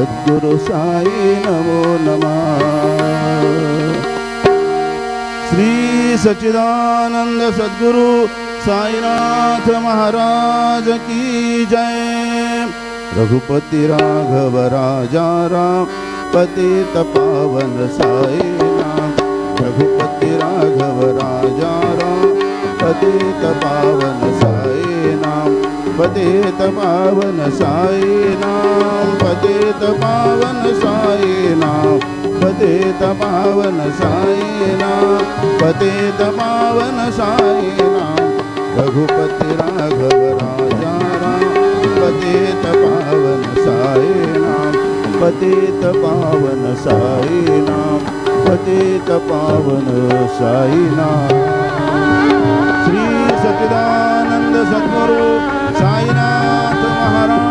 सद्गुरु साई नमो नमः। श्री सच्चिदानंद सद्गुरु साईनाथ महाराज की जय। रघुपति राघव राजा राम पतित पावन साई नाम। रघुपति राघव राजा राम पतित पावन साई नाम। पतित पावन साई नाम। पतित पावन साई नाम। पतित पावन साई नाम। पतित पावन साई नाम। रघुपति राघव राजा राम पतित पावन साई नाम। पतित पावन साई नाम। पतित पावन साई नाम। श्री सच्चिदानंद सद्गुरु साईनाथ महाराज